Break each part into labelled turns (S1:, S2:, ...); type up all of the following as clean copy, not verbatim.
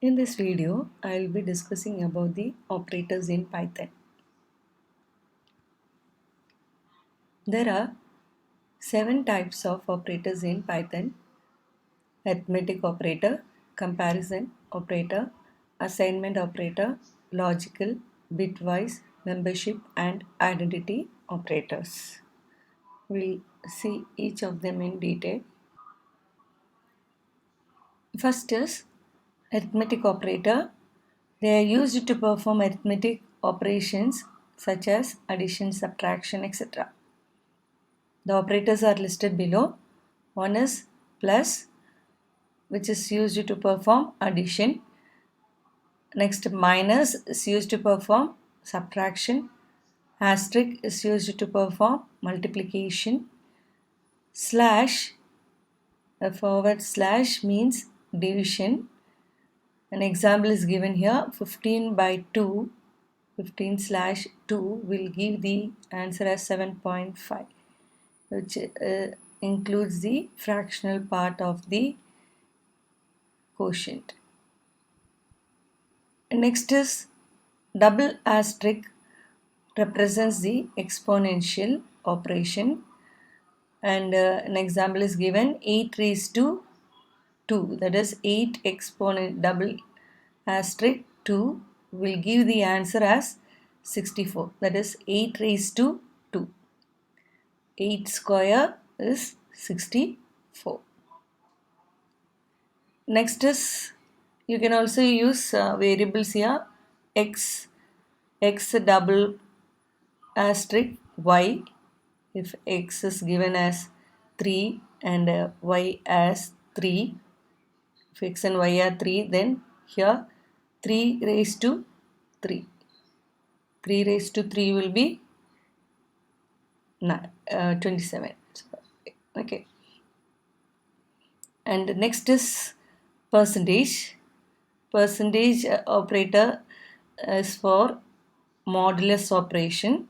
S1: In this video, I will be discussing about the operators in Python. There are 7 types of operators in Python: arithmetic operator, comparison operator, assignment operator, logical, bitwise, membership, and identity operators. We'll see each of them in detail. First is arithmetic operator. They are used to perform arithmetic operations such as addition, subtraction, etc. The operators are listed below. One is plus, which is used to perform addition. Next, minus is used to perform subtraction. Asterisk is used to perform multiplication. Slash, a forward slash means division. An example is given here: 15 by 2. 15 slash 2 will give the answer as 7.5, which includes the fractional part of the quotient. Next is double asterisk, represents the exponential operation, and an example is given: 8 raised to 2, that is 8 exponent double asterisk 2 will give the answer as 64, that is 8 raised to 2. 8 square is 64. Next is, you can also use variables here: x double asterisk y. If x is given as 3 and y as 3, if x and y are 3, then here 3 raised to 3. 3 raised to 3 will be 27. Okay. And next is percentage. Percentage operator is for modulus operation,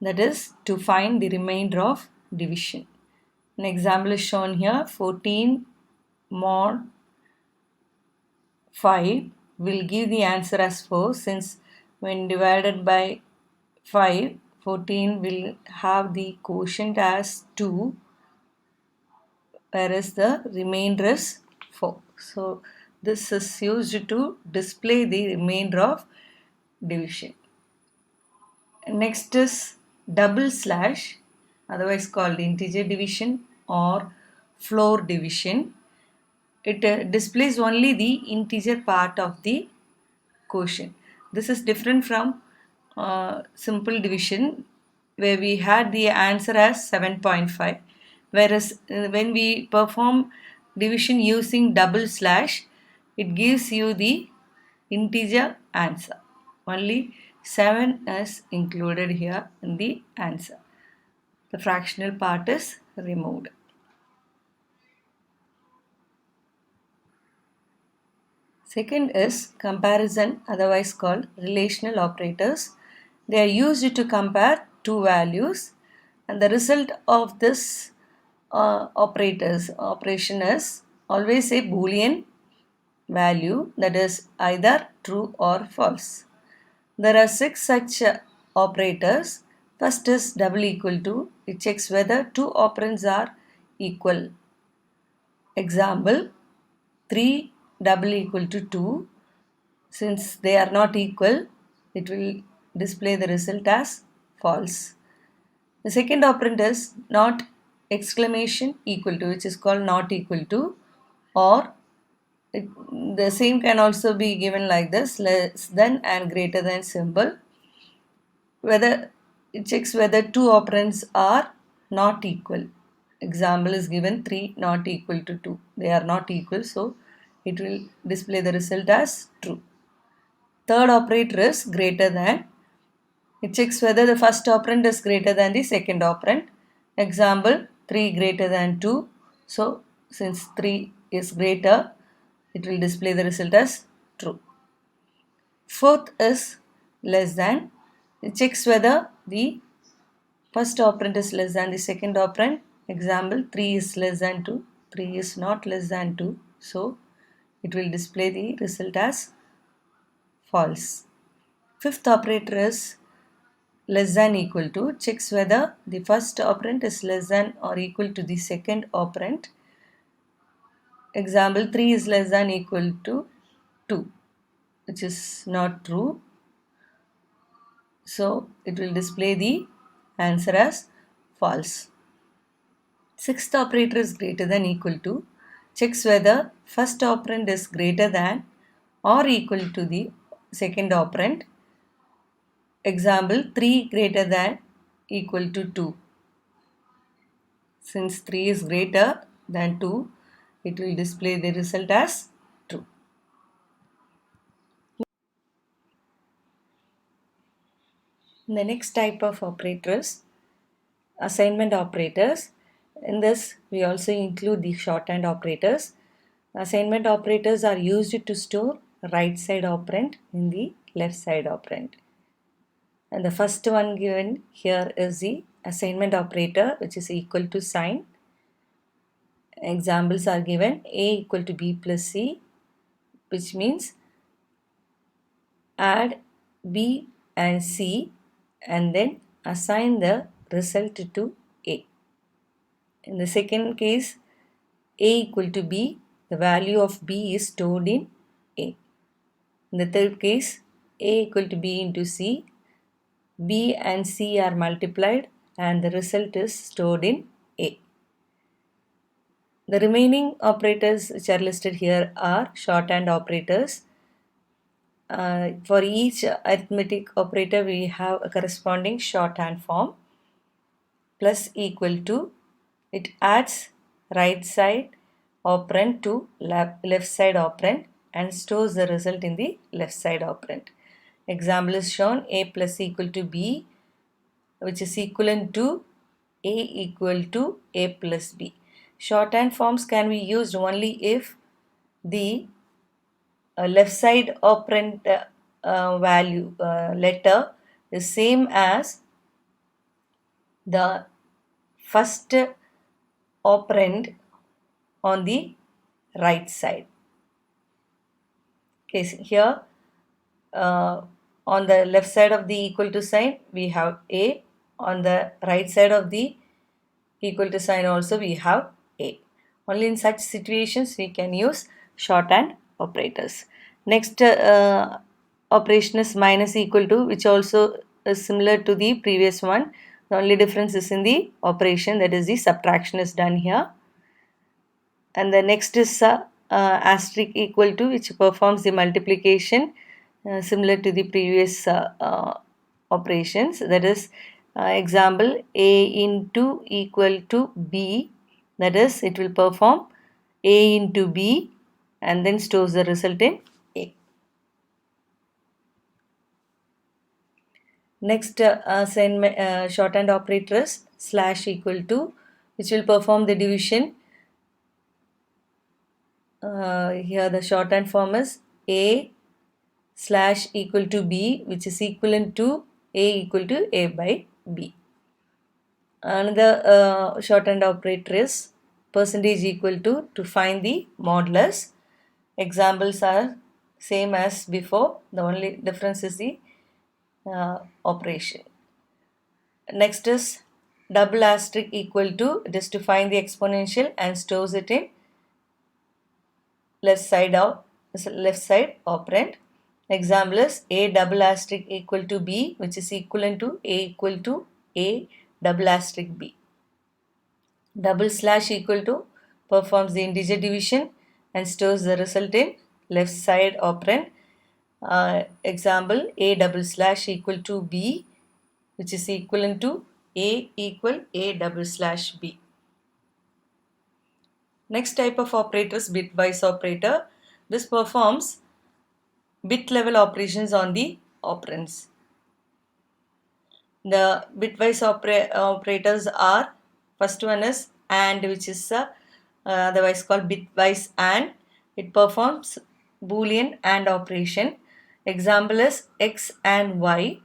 S1: that is to find the remainder of division. An example is shown here: 14 mod 5 will give the answer as 4, since when divided by 5, 14 will have the quotient as 2, whereas the remainder is 4. So this is used to display the remainder of division. Next is double slash, otherwise called integer division or floor division. It displays only the integer part of the quotient. This is different from simple division, where we had the answer as 7.5, whereas when we perform division using double slash, it gives you the integer answer. Only 7 is included here in the answer. The fractional part is removed. Second is comparison, otherwise called relational operators. They are used to compare two values, and the result of this operation is always a Boolean value, that is either true or false. There are 6 such operators. First is double equal to. It checks whether two operands are equal. Example: 3 double equal to 2. Since they are not equal, it will display the result as false. The second operand is not exclamation equal to, which is called not equal to, or the same can also be given like this: less than and greater than symbol. Whether it checks whether two operands are not equal. Example is given: 3 not equal to 2. They are not equal, so it will display the result as true. Third operator is greater than. It checks whether the first operand is greater than the second operand. Example: 3 greater than 2. So since 3 is greater, it will display the result as true. Fourth is less than. It checks whether the first operand is less than the second operand. Example: 3 is less than 2. 3 is not less than 2. So it will display the result as false. Fifth operator is less than equal to, checks whether the first operand is less than or equal to the second operand. Example, 3 is less than equal to 2, which is not true. So it will display the answer as false. Sixth operator is greater than equal to, checks whether first operand is greater than or equal to the second operand. Example, 3 greater than equal to 2. Since 3 is greater than 2, it will display the result as true. The next type of operators, assignment operators. In this, we also include the shorthand operators. Assignment operators are used to store right side operand in the left side operand. And the first one given here is the assignment operator, which is equal to sign. Examples are given: A equal to B plus C, which means add B and C and then assign the result to A. In the second case, A equal to B, the value of B is stored in A. In the third case, A equal to B into C, B and C are multiplied and the result is stored in A. The remaining operators which are listed here are shorthand operators. For each arithmetic operator, we have a corresponding shorthand form. Plus equal to, it adds right side operand to left side operand and stores the result in the left side operand. Example is shown: A plus equal to B, which is equivalent to A equal to A plus B. Shorthand forms can be used only if the left side operand value letter is same as the first operand on the right side. Okay, so here on the left side of the equal to sign we have A, on the right side of the equal to sign also we have A. Only in such situations we can use shorthand operators. Next operation is minus equal to, which also is similar to the previous one. The only difference is in the operation, that is the subtraction is done here. And the next is asterisk equal to, which performs the multiplication similar to the previous operations. That is example, A into equal to B, that is it will perform A into B and then stores the result in A. Next shorthand operator is slash equal to, which will perform the division. Here the shorthand form is A slash equal to B, which is equivalent to A equal to A by B. Another shorthand operator is percentage equal to find the modulus. Examples are same as before, the only difference is the operation. Next is double asterisk equal to, it is to find the exponential and stores it in left side operand. Example is A double asterisk equal to B, which is equivalent to A equal to A double asterisk B. Double slash equal to performs the integer division and stores the result in left side operand. Example, A double slash equal to B, which is equivalent to A equal A double slash B. Next type of operator is bitwise operator. This performs bit level operations on the operands. The bitwise operators are, first one is AND, which is otherwise called bitwise AND. It performs Boolean AND operation. Example is X and Y.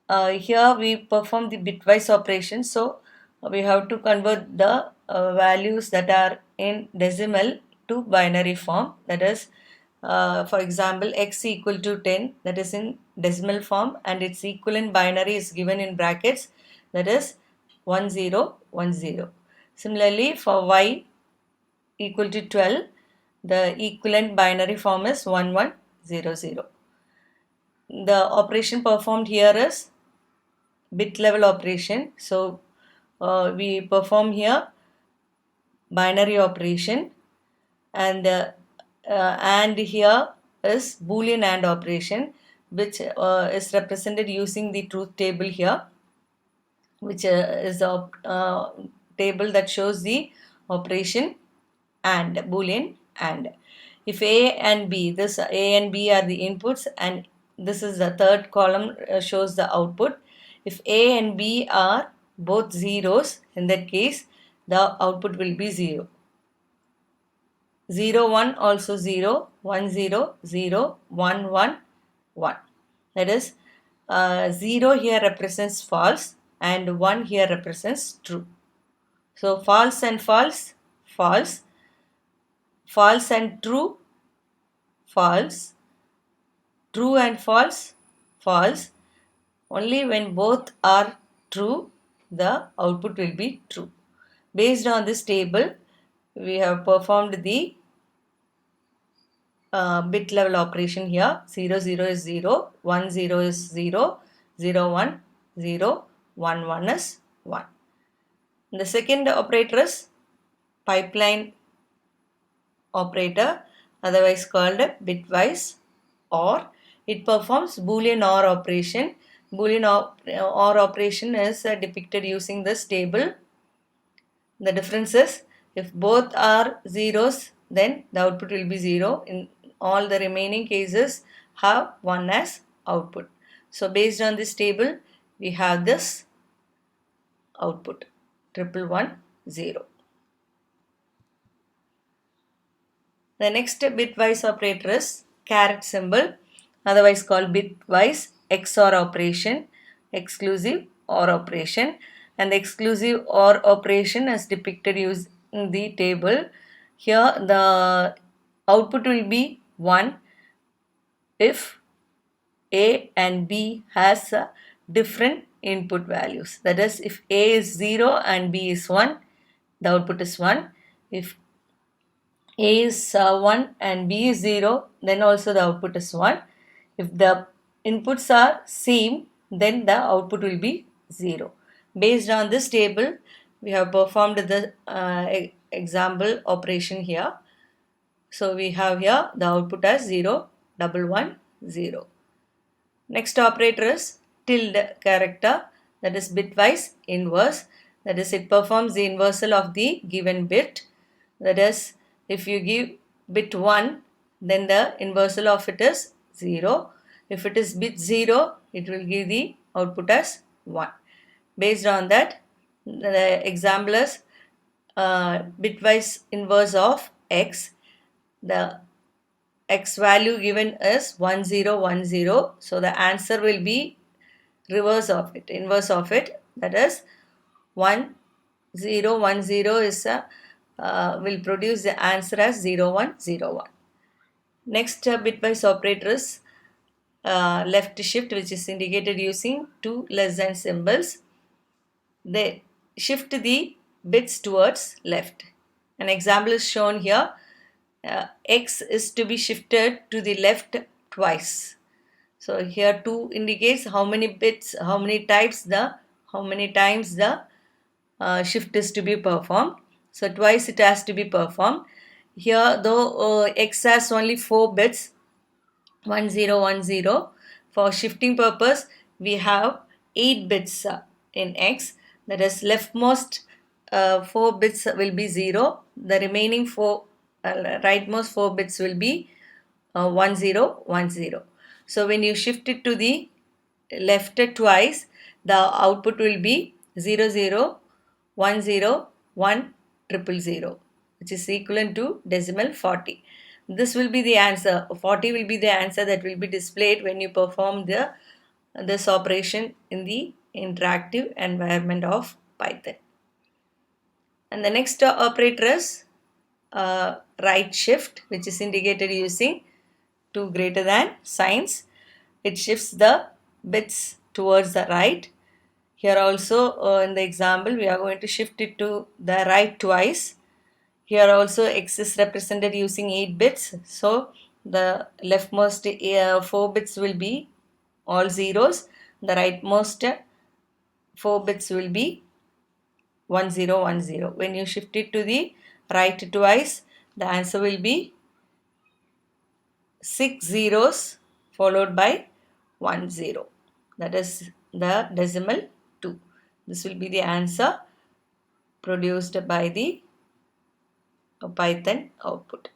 S1: Here we perform the bitwise operation, so we have to convert the values that are in decimal to binary form, that is for example x equal to 10, that is in decimal form, and its equivalent binary is given in brackets, that is 1010. Similarly for y equal to 12, the equivalent binary form is 1100. The operation performed here is bit level operation. So we perform here binary operation, and here is Boolean AND operation, which is represented using the truth table here, which is a table that shows the operation and Boolean AND. If A and B, this A and B are the inputs, and this is the third column shows the output. If A and B are both zeros, in that case the output will be 0. 0 1 also 0, 1 0 0, 1 1 1. That is 0 here represents false and 1 here represents true. So false and false, false, false and true, false, true and false, false. Only when both are true, the output will be true. Based on this table, we have performed the bit level operation here. 0 0 is 0, 1 0 is 0, 0 1 0, 1 1 is 1. The second operator is pipeline operator, otherwise called bitwise OR. It performs Boolean OR operation. Boolean OR operation is depicted using this table. The difference is if both are zeros, then the output will be 0. In all the remaining cases, have 1 as output. So based on this table, we have this output 1110. The next bitwise operator is caret symbol, otherwise called bitwise XOR operation, exclusive OR operation, and the exclusive OR operation is depicted using the table. Here the output will be 1 if A and B has different input values. That is, if A is 0 and B is 1, the output is 1. If A is 1 and B is 0, then also the output is 1. If the inputs are same, then the output will be 0. Based on this table, we have performed the example operation here. So we have here the output as 0 1 1 0. Next operator is tilde character, that is bitwise inverse, that is it performs the inversal of the given bit. That is, if you give bit 1, then the inversal of it is 0. If it is bit 0, it will give the output as 1. Based on that, the example is bitwise inverse of x. The x value given is 1010, so the answer will be reverse of it, inverse of it, that is 1010 is will produce the answer as 0101. Next bitwise operator is left shift, which is indicated using 2 less than symbols. They shift the bits towards left. An example is shown here. X is to be shifted to the left twice. So here 2 indicates how many bits, how many times the shift is to be performed. So twice it has to be performed. Here though x has only 4 bits, 1010. For shifting purpose, we have 8 bits in x. That is, leftmost 4 bits will be 0. The remaining 4 rightmost 4 bits will be 1010. So when you shift it to the left twice, the output will be 0010 100, which is equivalent to decimal 40. This will be the answer. 40 will be the answer that will be displayed when you perform this operation in the interactive environment of Python. And the next operator is right shift, which is indicated using 2 greater than signs. It shifts the bits towards the right. Here also in the example we are going to shift it to the right twice. Here also x is represented using 8 bits. So the leftmost 4 bits will be all zeros. The rightmost 4 bits will be 1010. When you shift it to the right twice, the answer will be 6 zeros followed by 1 0. That is the decimal 2. This will be the answer produced by the Python output.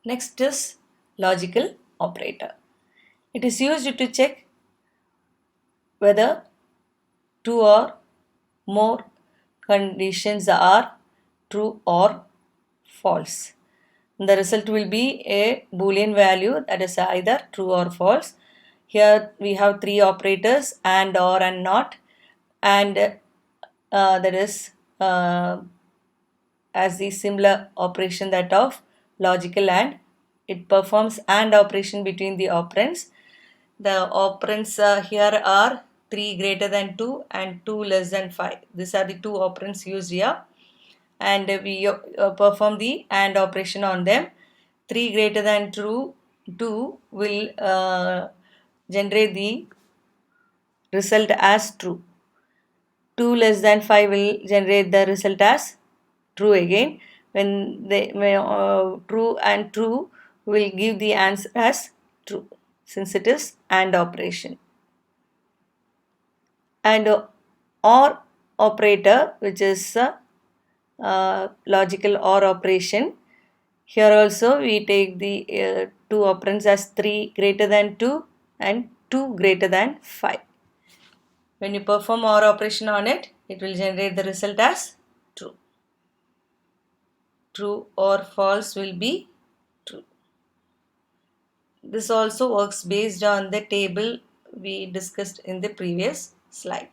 S1: Next is logical operator. It is used to check whether two or more conditions are true or false. The result will be a boolean value, that is either true or false. Here we have three operators, and, or, and not, and that is as the similar operation that of logical AND. It performs AND operation between the operands. The operands here are 3 greater than 2 and 2 less than 5. These are the two operands used here, and we perform the AND operation on them. 3 greater than 2 will generate the result as true. 2 less than 5 will generate the result as true again. When they true and true will give the answer as true, since it is AND operation. And OR operator, which is logical OR operation. Here also we take the two operands as 3 greater than 2 and 2 greater than 5. When you perform OR operation on it, it will generate the result as true. True or false will be true. This also works based on the table we discussed in the previous slide.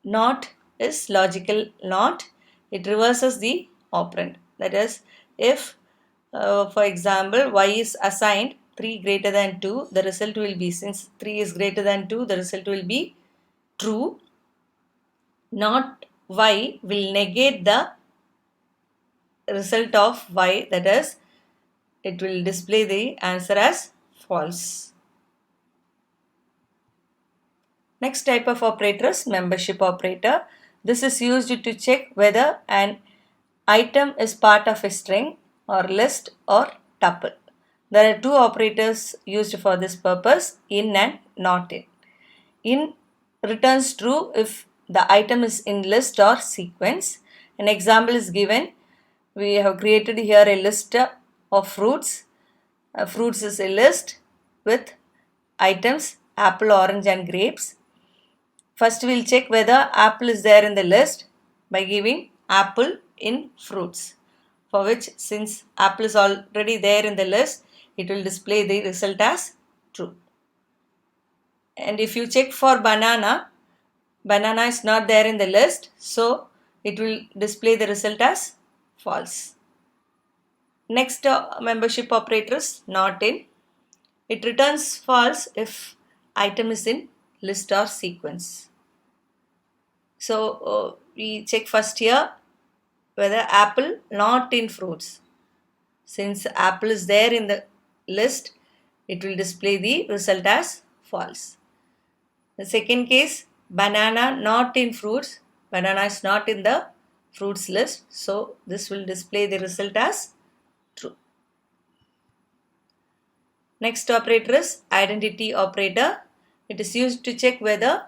S1: NOT is logical NOT. It reverses the operand. That is, if for example y is assigned 3 greater than 2, the result will be, since 3 is greater than 2, the result will be true. Not y will negate the result of y, that is, it will display the answer as false. Next type of operator is membership operator. This is used to check whether an item is part of a string or list or tuple. There are two operators used for this purpose, in and not in. In returns true if the item is in list or sequence. An example is given. We have created here a list of fruits. Fruits is a list with items apple, orange and grapes. First we will check whether apple is there in the list by giving apple in fruits, for which, since apple is already there in the list, it will display the result as true. And if you check for banana, banana is not there in the list, so it will display the result as false. Next membership operator is not in. It returns false if item is in list or sequence. So we check first here whether apple not in fruits. Since apple is there in the list, it will display the result as false. The second case, banana not in fruits. Banana is not in the fruits list, so this will display the result as true. Next operator is identity operator. It is used to check whether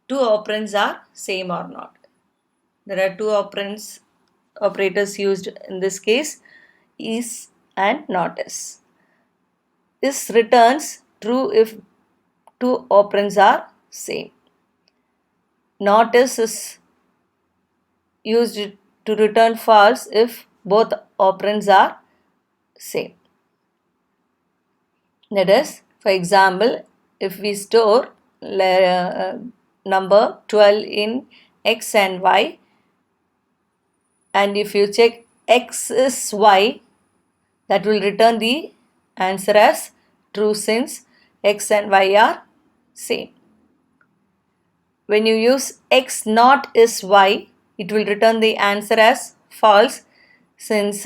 S1: two operands are same or not. There are two operators used in this case, is and not is. Is returns true if two operands are same. Not is used to return false if both operands are same. That is, for example, if we store number 12 in x and y, and if you check x is y, that will return the answer as true since x and y are same. When you use x not is y, it will return the answer as false since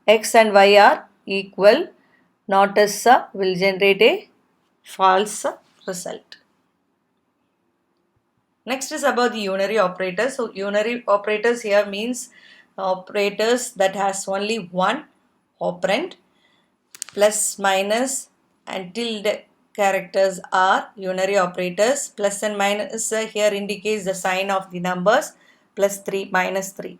S1: x and y are equal. Not is will generate a false result. Next is about the unary operators. So unary operators here means operators that has only one operand. Plus, minus and tilde characters are unary operators. Plus and minus here indicates the sign of the numbers. Plus 3, minus 3.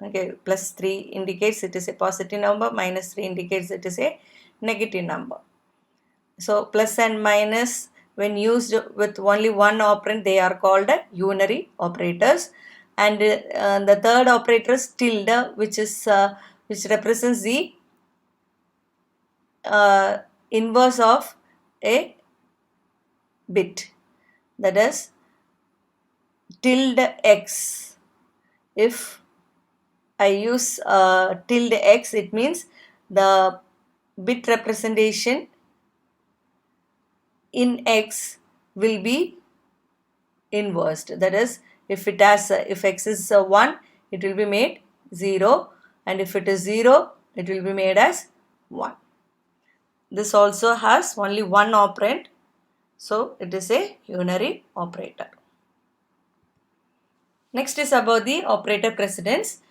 S1: Okay, plus 3 indicates it is a positive number. Minus 3 indicates it is a negative number. So plus and minus, when used with only one operand, they are called unary operators. And the third operator is tilde, which represents the inverse of a bit, that is tilde x. If I use tilde x, it means the bit representation in x will be inversed. That is, if x is 1, it will be made 0, and if it is 0, it will be made as 1. This also has only one operand, so it is a unary operator. Next is about the operator precedence.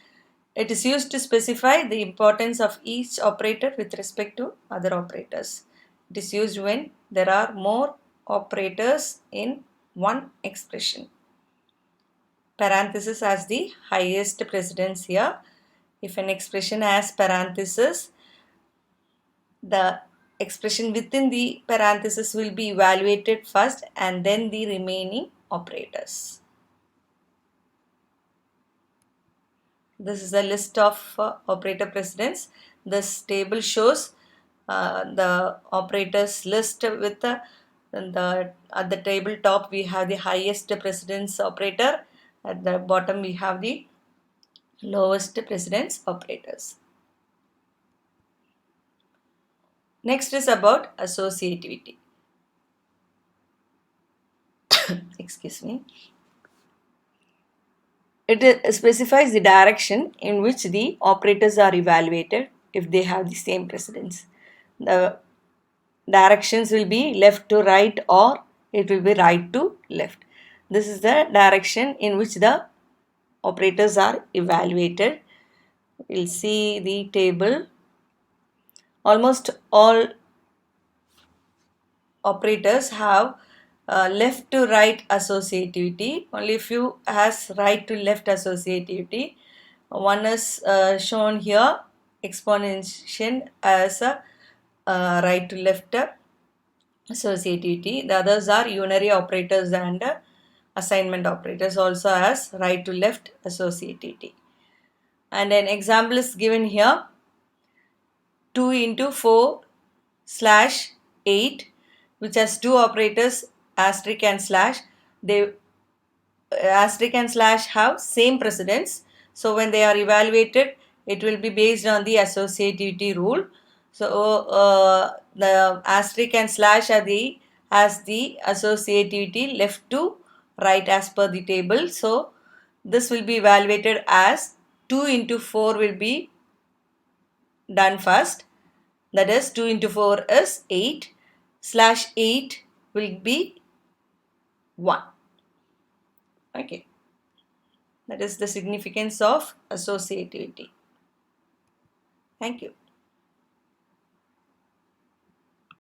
S1: It is used to specify the importance of each operator with respect to other operators. It is used when there are more operators in one expression. Parenthesis has the highest precedence here. If an expression has parenthesis, the expression within the parenthesis will be evaluated first and then the remaining operators. This is a list of operator precedence. This table shows the operators list with at the table top we have the highest precedence operator. At the bottom we have the lowest precedence operators. Next is about associativity. Excuse me. It specifies the direction in which the operators are evaluated if they have the same precedence. The directions will be left to right or it will be right to left. This is the direction in which the operators are evaluated. We'll see the table. Almost all operators have left to right associativity. Only few has right to left associativity. One is shown here, exponentiation as a right to left associativity. The others are unary operators and assignment operators also has right to left associativity. And an example is given here. 2 into 4 slash 8, which has two operators asterisk and slash. They asterisk and slash have same precedence, so when they are evaluated it will be based on the associativity rule. So the asterisk and slash are has the associativity left to right as per the table. So this will be evaluated as 2 into 4 will be done first, that is 2 into 4 is 8 slash 8 will be 1. Okay, that is the significance of associativity. Thank you.